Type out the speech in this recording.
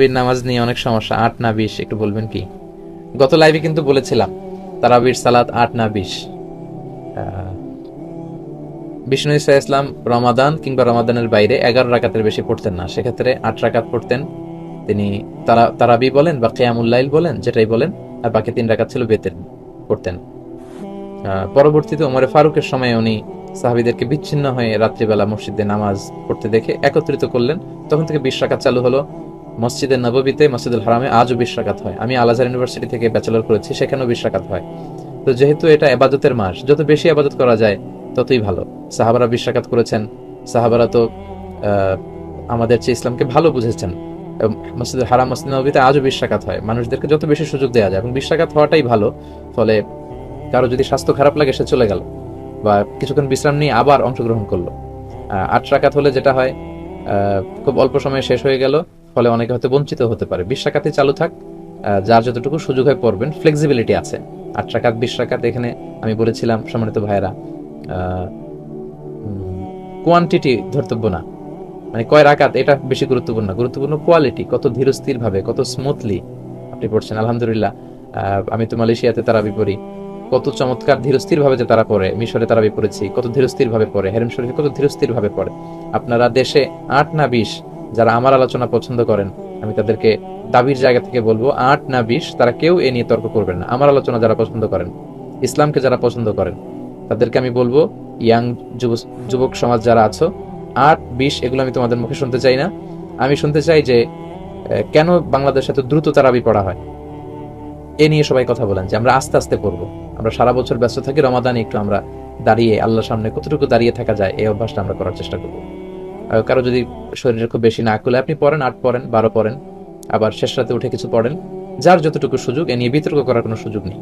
তারাবির নামাজ নিয়ে অনেক সমস্যা, 8 না 20 একটু বলবেন কি? গত লাইভে কিন্তু বলেছিলাম তারাবির সালাত 8 না 20। বিষ্ণু ইসা ইসলাম রমাদান কিংবা রমাদানের বাইরে 11 রাকাতের বেশি পড়তেন না, সেক্ষেত্রে 8 রাকাত পড়তেন তিনি। তারাবি বলেন বা কিয়ামুল লাইল বলেন, যেটাই বলেন, আর বাকি 3 রাকাত ছিল বেতের পড়তেন। পরবর্তীতে ওমরে ফারুকের সময় উনি সাহাবীদেরকে বিচ্ছিন্ন হয়ে রাত্রিবেলা মসজিদে নামাজ পড়তে দেখে একত্রিত করলেন, তখন থেকে 20 রাকাত চালু হলো। মসজিদে নববীতে, মসজিদুল হারামে আজও 20 রাকাত হয়। আমি আল আজহার ইউনিভার্সিটি থেকে ব্যাচেলর করেছি, সেখানেও 20 রাকাত হয়। তো যেহেতু এটা ইবাদতের মাস, যত বেশি ইবাদত করা যায় ততই ভালো। সাহাবারা 20 রাকাত করেছেন। সাহাবারা তো আমাদের চেয়ে ইসলামকে ভালো বুঝেছেন। মসজিদুল হারাম, মসজিদ নববীতে আজও 20 রাকাত হয়। মানুষদেরকে যত বেশি সুযোগ দেওয়া যায়, এবং 20 রাকাত হওয়াটাই ভালো। ফলে কারো যদি স্বাস্থ্য খারাপ লাগে সে চলে গেল, বা কিছুক্ষণ বিশ্রাম নিয়ে আবার অংশগ্রহণ করলো। 8 রাকাত হলে যেটা হয়, খুব অল্প সময়ে শেষ হয়ে গেল, ফলে অনেকে হয়তো বঞ্চিত হতে পারে। 20 রাকাতই চালু থাক, যার যতটুকু সুযোগ হয় পড়বেন, ফ্লেক্সিবিলিটি আছে। 8 রাকাত 20 রাকাত, এখানে আমি বলেছিলাম সম্মানিত ভাইয়েরা, কোয়ান্টিটি ধর্তব্য না, মানে কয় রাকাত এটা বেশি গুরুত্বপূর্ণ, গুরুত্বপূর্ণ কোয়ালিটি, কত ধীরস্থির ভাবে, কত স্মুথলি আপনি পড়ছেন। আলহামদুলিল্লাহ, আমি তো মালয়েশিয়াতে তারাবি পড়ি, কত চমৎকার ধীরস্থির ভাবে যে তারা পড়ে। মিশরে তারাবি পড়েছি, কত ধীরস্থির ভাবে পড়ে। হেরেম শরীফে কত ধীরস্থির ভাবে পড়ে। আপনারা দেশে 8 না 20 যারা আমার আলোচনা পছন্দ করেন, আমি তাদেরকে দাবির জায়গা থেকে বলবো, 8 না 20 তারা কেউ এ নিয়ে তর্ক করবেন না। আমার আলোচনা যারা পছন্দ করেন, ইসলামকে যারা পছন্দ করেন, তাদেরকে আমি বলবো, ইয়াং যুবক সমাজ যারা আছো, 8 20 এগুলো আমি তোমাদের মুখে শুনতে চাই না। আমি শুনতে চাই যে কেন বাংলাদেশে এত দ্রুত তারাবি পড়া হয়, এ নিয়ে সবাই কথা বলেন, যে আমরা আস্তে আস্তে পড়বো। আমরা সারা বছর ব্যস্ত থাকি, রমাদানে একটু আমরা দাঁড়িয়ে আল্লাহর সামনে কতটুকু দাঁড়িয়ে থাকা যায় এই অভ্যাসটা আমরা করার চেষ্টা করবো। কারো যদি শরীরে খুব বেশি না করলে আপনি পড়েন, 8 পড়েন, 12 পড়েন, আবার শেষ রাতে উঠে কিছু পড়েন, যার যতটুকু সুযোগ। এ নিয়ে বিতর্ক করার কোনো সুযোগ নেই।